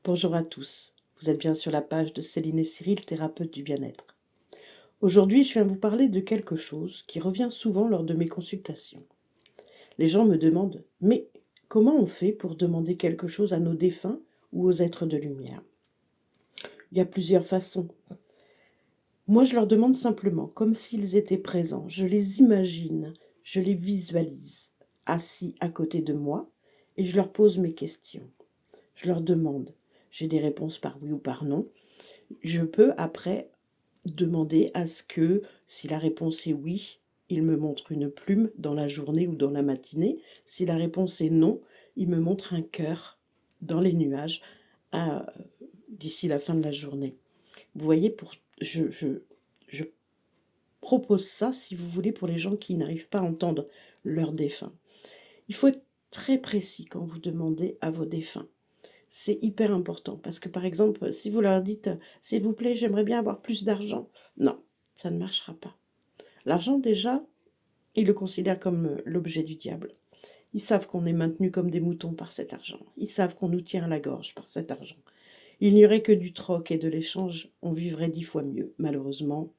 Bonjour à tous, vous êtes bien sur la page de Céline et Cyril, thérapeute du bien-être. Aujourd'hui, je viens vous parler de quelque chose qui revient souvent lors de mes consultations. Les gens me demandent, mais comment on fait pour demander quelque chose à nos défunts ou aux êtres de lumière? Il y a plusieurs façons. Moi, je leur demande simplement, comme s'ils étaient présents. Je les imagine, je les visualise, assis à côté de moi, et je leur pose mes questions. Je leur demande, j'ai des réponses par oui ou par non. Je peux après demander à ce que, si la réponse est oui, il me montre une plume dans la journée ou dans la matinée. Si la réponse est non, il me montre un cœur dans les nuages d'ici la fin de la journée. Vous voyez, je propose ça, si vous voulez, pour les gens qui n'arrivent pas à entendre leur défunt. Il faut être très précis quand vous demandez à vos défunts. C'est hyper important parce que, par exemple, si vous leur dites « S'il vous plaît, j'aimerais bien avoir plus d'argent », non, ça ne marchera pas. L'argent, déjà, ils le considèrent comme l'objet du diable. Ils savent qu'on est maintenus comme des moutons par cet argent. Ils savent qu'on nous tient à la gorge par cet argent. Il n'y aurait que du troc et de l'échange, on vivrait 10 fois mieux. Malheureusement,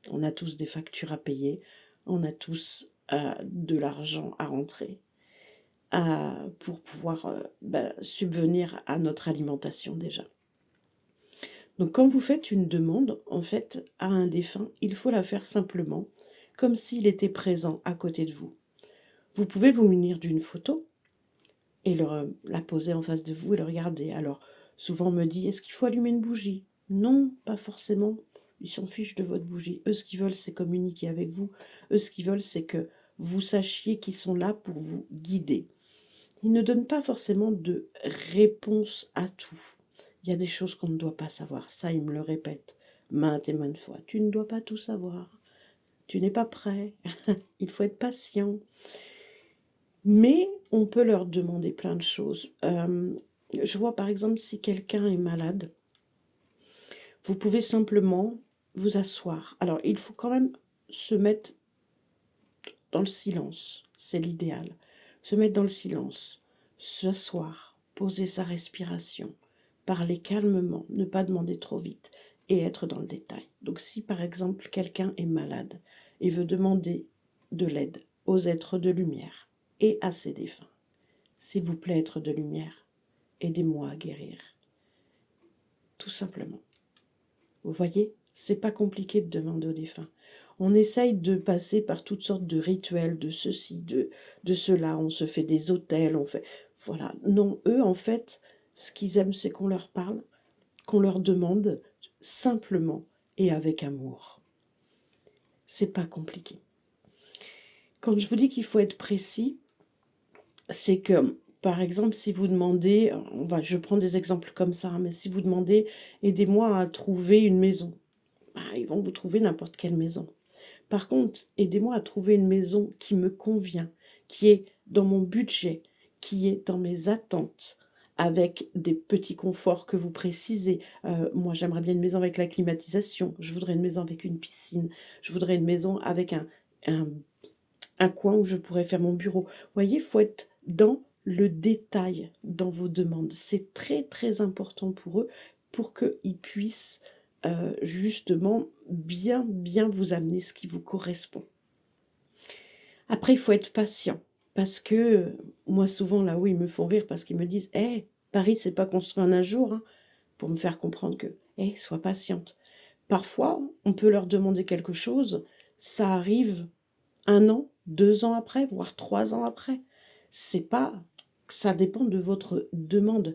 on a tous des factures à payer, on a tous de l'argent à rentrer pour pouvoir subvenir à notre alimentation déjà. Donc quand vous faites une demande, en fait, à un défunt, il faut la faire simplement, comme s'il était présent à côté de vous. Vous pouvez vous munir d'une photo et la poser en face de vous et le regarder. Alors, souvent on me dit, est-ce qu'il faut allumer une bougie? Non, pas forcément. Ils s'en fichent de votre bougie. Eux, ce qu'ils veulent, c'est communiquer avec vous. Eux, ce qu'ils veulent, c'est que vous sachiez qu'ils sont là pour vous guider. Ils ne donnent pas forcément de réponse à tout. Il y a des choses qu'on ne doit pas savoir. Ça, ils me le répètent maintes et maintes fois. Tu ne dois pas tout savoir. Tu n'es pas prêt. Il faut être patient. Mais on peut leur demander plein de choses. Je vois par exemple si quelqu'un est malade, vous pouvez simplement vous asseoir. Alors, il faut quand même se mettre dans le silence. C'est l'idéal. Se mettre dans le silence, s'asseoir, poser sa respiration, parler calmement, ne pas demander trop vite et être dans le détail. Donc si par exemple quelqu'un est malade et veut demander de l'aide aux êtres de lumière et à ses défunts, s'il vous plaît, êtres de lumière, aidez-moi à guérir. Tout simplement. Vous voyez, c'est pas compliqué de demander aux défunts. On essaye de passer par toutes sortes de rituels, de ceci, de cela. On se fait des autels, on fait... Voilà. Non, eux, en fait, ce qu'ils aiment, c'est qu'on leur parle, qu'on leur demande simplement et avec amour. C'est pas compliqué. Quand je vous dis qu'il faut être précis, c'est que, par exemple, si vous demandez, je prends des exemples comme ça, mais si vous demandez, aidez-moi à trouver une maison, ils vont vous trouver n'importe quelle maison. Par contre, aidez-moi à trouver une maison qui me convient, qui est dans mon budget, qui est dans mes attentes, avec des petits conforts que vous précisez. Moi, j'aimerais bien une maison avec la climatisation, je voudrais une maison avec une piscine, je voudrais une maison avec un coin où je pourrais faire mon bureau. Vous voyez, il faut être dans le détail dans vos demandes. C'est très, très important pour eux, pour qu'ils puissent justement bien vous amener ce qui vous correspond. Après, il faut être patient, parce que moi, souvent, là où ils me font rire, parce qu'ils me disent « Hey, Paris, c'est pas construit en un jour hein, », pour me faire comprendre que « Hey, sois patiente ». Parfois, on peut leur demander quelque chose, ça arrive 1 an, 2 ans après, voire 3 ans après. C'est pas... Ça dépend de votre demande.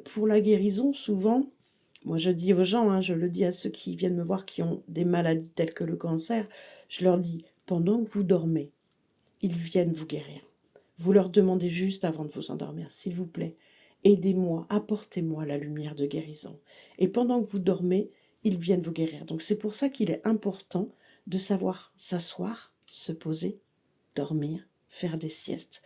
Pour la guérison, souvent, moi je dis aux gens, je le dis à ceux qui viennent me voir qui ont des maladies telles que le cancer, je leur dis, pendant que vous dormez, ils viennent vous guérir. Vous leur demandez juste avant de vous endormir, s'il vous plaît, aidez-moi, apportez-moi la lumière de guérison. Et pendant que vous dormez, ils viennent vous guérir. Donc c'est pour ça qu'il est important de savoir s'asseoir, se poser, dormir, faire des siestes.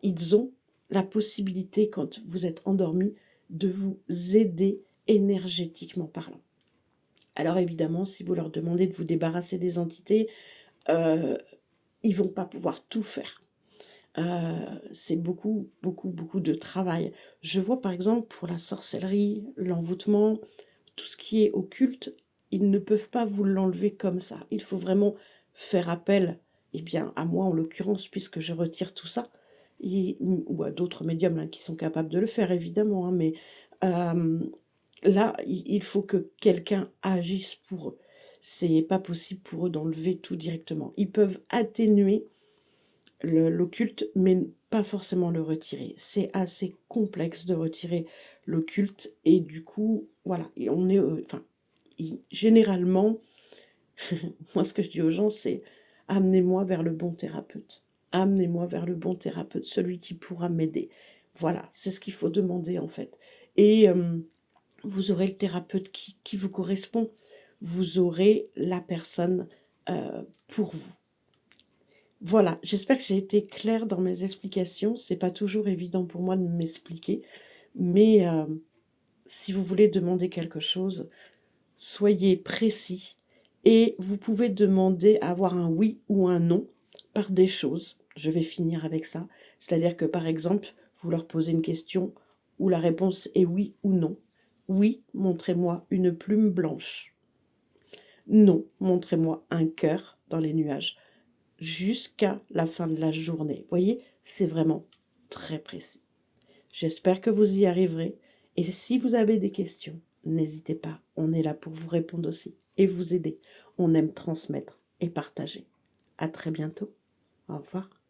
Ils ont la possibilité, quand vous êtes endormi, de vous aider énergétiquement parlant. Alors évidemment, si vous leur demandez de vous débarrasser des entités, ils vont pas pouvoir tout faire. C'est beaucoup, beaucoup, beaucoup de travail. Je vois par exemple pour la sorcellerie, l'envoûtement, tout ce qui est occulte, ils ne peuvent pas vous l'enlever comme ça. Il faut vraiment faire appel, eh bien, à moi en l'occurrence, puisque je retire tout ça, ou à d'autres médiums hein, qui sont capables de le faire, évidemment, hein, mais euh, là, il faut que quelqu'un agisse pour eux. C'est pas possible pour eux d'enlever tout directement. Ils peuvent atténuer l'occulte, mais pas forcément le retirer. C'est assez complexe de retirer l'occulte, et du coup, voilà, et on est, enfin, généralement, moi ce que je dis aux gens, c'est amenez-moi vers le bon thérapeute. Amenez-moi vers le bon thérapeute, celui qui pourra m'aider. Voilà, c'est ce qu'il faut demander en fait. Et vous aurez le thérapeute qui vous correspond. Vous aurez la personne pour vous. Voilà, j'espère que j'ai été claire dans mes explications. C'est pas toujours évident pour moi de m'expliquer, mais si vous voulez demander quelque chose, soyez précis et vous pouvez demander à avoir un oui ou un non par des choses. Je vais finir avec ça. C'est-à-dire que par exemple, vous leur posez une question où la réponse est oui ou non. Oui, montrez-moi une plume blanche. Non, montrez-moi un cœur dans les nuages jusqu'à la fin de la journée. Vous voyez, c'est vraiment très précis. J'espère que vous y arriverez. Et si vous avez des questions, n'hésitez pas. On est là pour vous répondre aussi et vous aider. On aime transmettre et partager. À très bientôt. Au revoir.